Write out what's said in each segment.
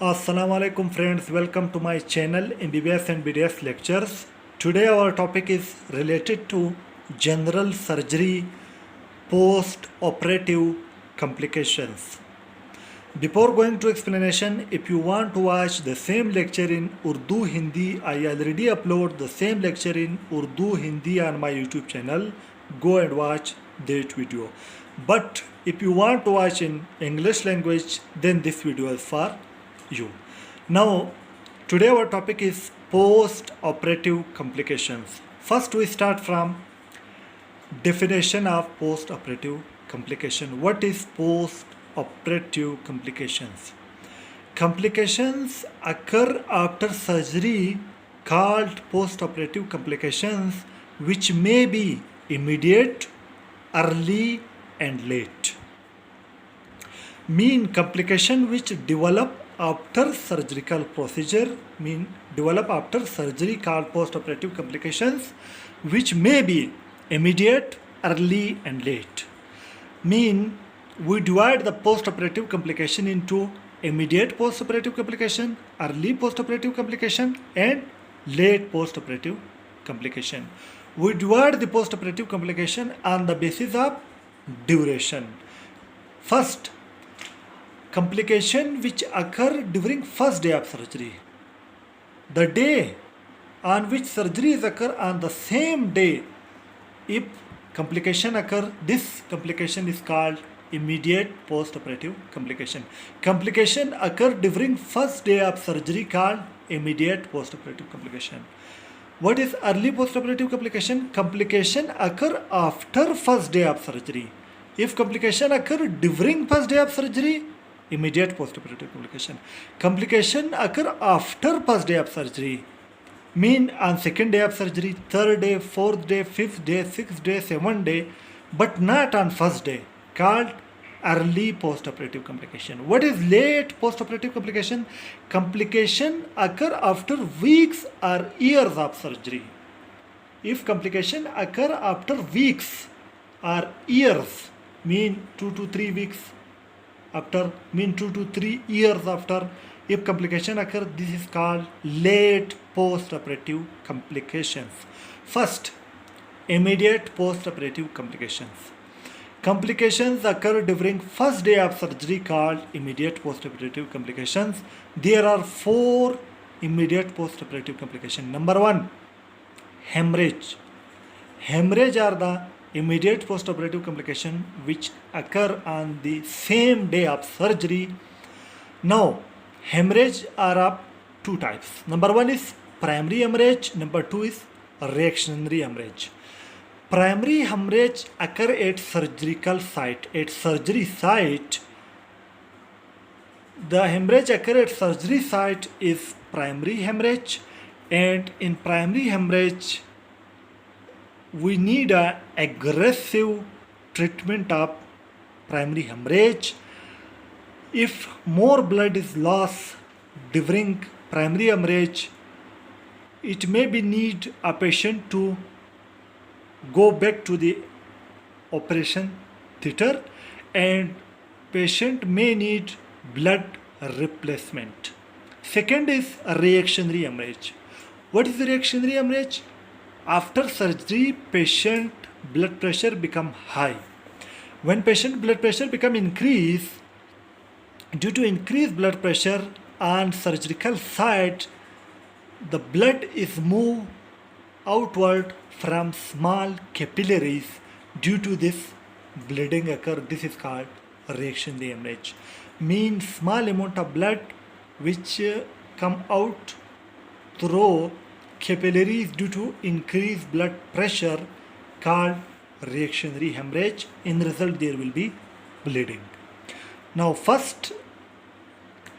Assalamu alaikum friends, welcome to my channel MBBS and BDS lectures. Today our topic is related to general surgery post-operative complications. Before going to explanation, if you want to watch the same lecture in Urdu Hindi, I already upload the same lecture in Urdu Hindi on my YouTube channel. Go and watch that video. But if you want to watch in English language, then this video is for you. Now, today our topic is post-operative complications. First, we start from definition of post-operative complication. What is post-operative complications? Complications occur after surgery called post-operative complications, which may be immediate, early, and late. Mean complication which develop after surgical procedure, develop after surgery called post-operative complications, which may be immediate, early, and late. We divide the post-operative complication into immediate post-operative complication, early post-operative complication, and late post-operative complication. We divide the post-operative complication on the basis of duration. First, complication which occur during first day of surgery. The day on which surgery is occur on the same day, if complication occur, this complication is called immediate post-operative complication. Complication occur during first day of surgery called immediate post-operative complication. What is early post-operative complication? Complication occur after first day of surgery. If complication occur during first day of surgery, immediate post-operative complication. Complication occur after first day of surgery. On second day of surgery, third day, fourth day, fifth day, sixth day, seventh day, but not on first day, called early post-operative complication. What is late post-operative complication? Complication occur after weeks or years of surgery. If complication occur after weeks or years, 2 to 3 weeks after, 2 to 3 years after, if complication occur, this is called late post-operative complications. First, immediate post-operative complications. Complications occur during first day of surgery called immediate post-operative complications. There are 4 immediate post-operative complications. Number 1, hemorrhage. Hemorrhage are the immediate post-operative complication which occur on the same day of surgery. Now, hemorrhage are of 2 types. Number 1 is primary hemorrhage. Number 2 is reactionary hemorrhage. Primary hemorrhage occur at surgical site. At surgery site, the hemorrhage occur at surgery site is primary hemorrhage, and in primary hemorrhage, we need a aggressive treatment of primary hemorrhage. If more blood is lost during primary hemorrhage, it may be need a patient to go back to the operation theater, and patient may need blood replacement. Second is a reactionary hemorrhage. What is the reactionary hemorrhage? After surgery, patient blood pressure become high. When patient blood pressure become increased, due to increased blood pressure on surgical site, the blood is moved outward from small capillaries. Due to this, bleeding occur. This is called reactionary hemorrhage. Small amount of blood which come out through capillaries due to increased blood pressure called reactionary hemorrhage. In result, there will be bleeding. Now, first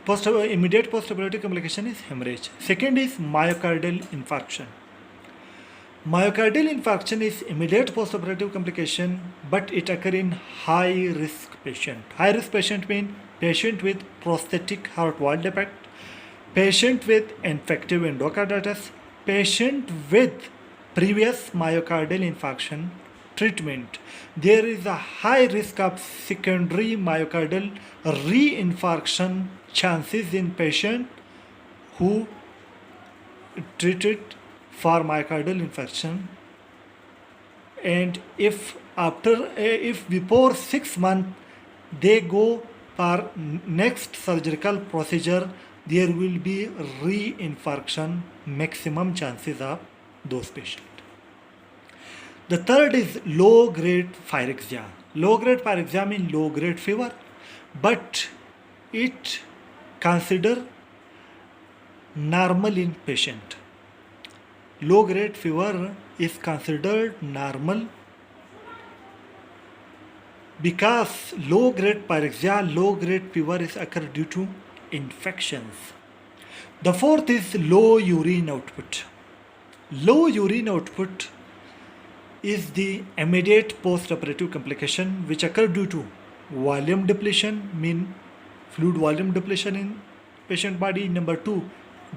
immediate post-operative complication is hemorrhage. Second is myocardial infarction. Myocardial infarction is immediate post-operative complication, but it occur in high-risk patient. High-risk patient means patient with prosthetic heart wall defect, patient with infective endocarditis, patient with previous myocardial infarction treatment. There is a high risk of secondary myocardial reinfarction chances in patient who treated for myocardial infarction, and if before 6 months they go for next surgical procedure, there will be reinfarction maximum chances of those patients. The third is low grade pyrexia. Low grade pyrexia means low grade fever, but it consider normal in patient. Low grade fever is considered normal because low grade pyrexia, low grade fever is occur due to infections. The fourth is low urine output. Low urine output is the immediate post-operative complication which occur due to volume depletion, mean fluid volume depletion in patient body. Number 2,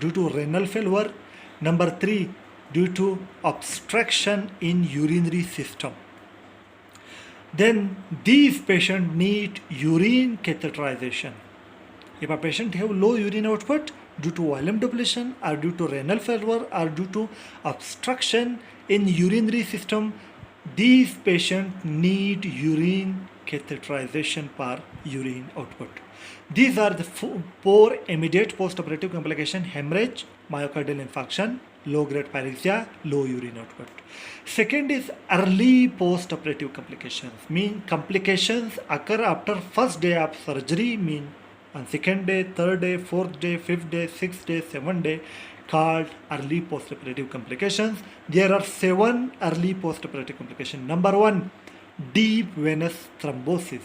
due to renal failure. Number 3, due to obstruction in urinary system. Then these patients need urine catheterization. If a patient have low urine output due to volume depletion or due to renal failure or due to obstruction in urinary system, these patients need urine catheterization for urine output. These are the four immediate post-operative complications: hemorrhage, myocardial infarction, low-grade pyrexia, low urine output. Second is early post-operative complications. Mean complications occur after first day of surgery, mean on second day, third day, fourth day, fifth day, sixth day, seventh day, called early post-operative complications. There are 7 early post-operative complications. Number 1, deep venous thrombosis.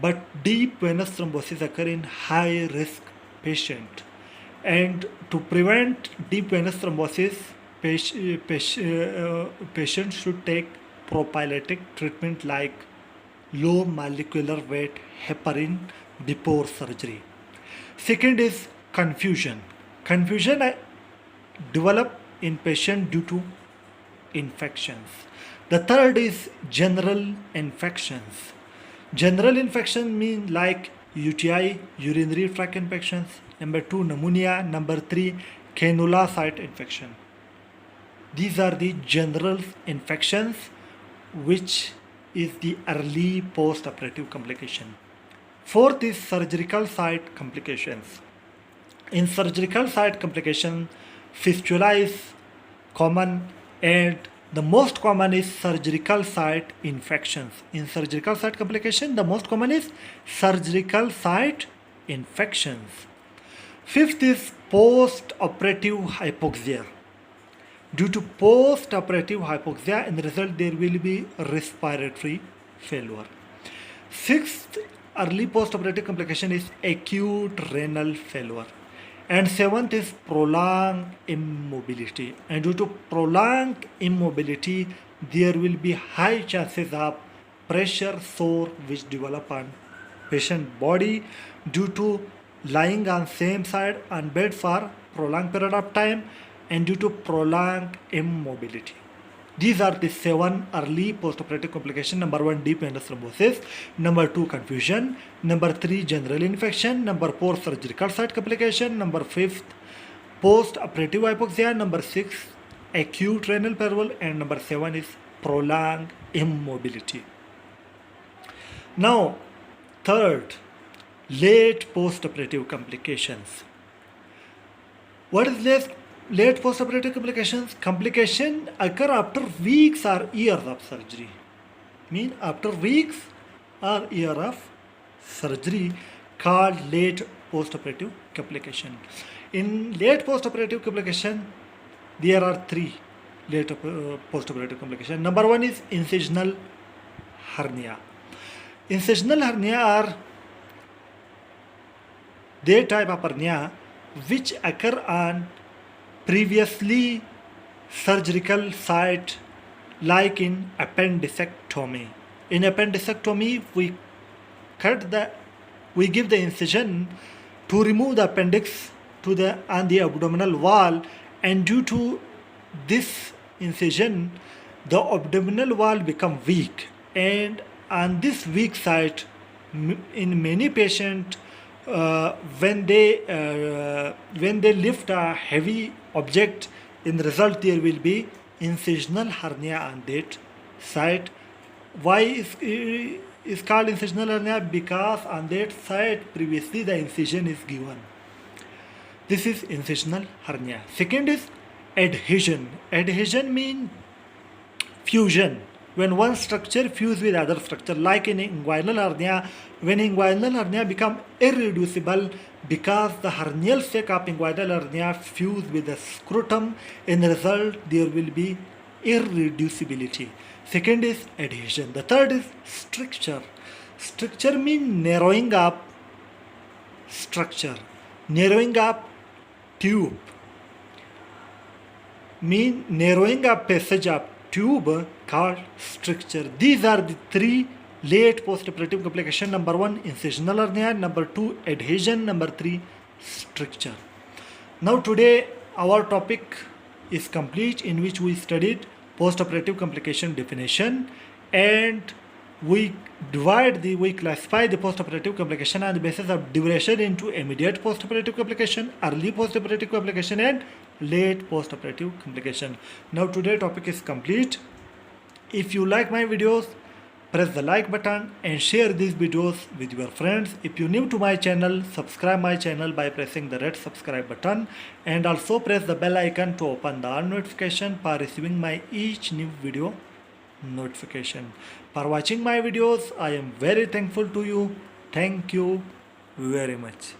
But deep venous thrombosis occur in high risk patient, and to prevent deep venous thrombosis, patients should take prophylactic treatment like low molecular weight heparin before surgery. Second is confusion. Confusion develop in patient due to infections. The third is general infections. General infection mean like UTI, urinary tract infections. Number 2, pneumonia. Number 3, cannula site infection. These are the general infections which is the early post-operative complication. Fourth is surgical site complications. In surgical site complication, fistula is common, and the most common is surgical site infections. In surgical site complication, the most common is surgical site infections. Fifth is post-operative hypoxia. Due to post-operative hypoxia, in the result there will be respiratory failure. Sixth early post-operative complication is acute renal failure. And seventh is prolonged immobility. And due to prolonged immobility, there will be high chances of pressure sore which develop on patient body due to lying on same side on bed for prolonged period of time and due to prolonged immobility. These are the 7 early post-operative complications. Number 1, deep venous thrombosis. Number 2, confusion. Number 3, general infection. Number 4, surgical site complication. Number 5, post-operative hypoxia. Number 6, acute renal failure. And number 7 is prolonged immobility. Now, third, late post-operative complications. What is late post-operative complications? Complications occur after weeks or years of surgery. Mean after weeks or year of surgery, called late post-operative complication. In late post-operative complication, there are 3 late post-operative complications. Number 1 is incisional hernia. Incisional hernia are the type of hernia which occur on previously surgical site, like in appendectomy. In appendectomy, we give the incision to remove the appendix on the abdominal wall, and due to this incision, the abdominal wall become weak, and on this weak site, in many patients, when they lift a heavy object, in the result there will be incisional hernia on that side. Why is called incisional hernia? Because on that side previously the incision is given. This is incisional hernia. Second is adhesion. Adhesion means fusion. When one structure fuse with other structure, like in inguinal hernia, when inguinal hernia become irreducible because the hernial sac of inguinal hernia fuse with the scrotum, in the result there will be irreducibility. Second is adhesion. The third is stricture. Stricture means narrowing up structure, narrowing up tube, mean narrowing up passage of tube called stricture. These are the three late postoperative complications. Number 1, incisional hernia. Number 2, adhesion. Number 3, stricture. Now today our topic is complete, in which we studied postoperative complication definition, and we classify the postoperative complication on the basis of duration into immediate postoperative complication, early postoperative complication, and late postoperative complication. Now today topic is complete. If you like my videos, press the like button and share these videos with your friends. If you new to my channel, subscribe my channel by pressing the red subscribe button, and also press the bell icon to open the all notification for receiving my each new video notification. For watching my videos, I am very thankful to you. Thank you very much.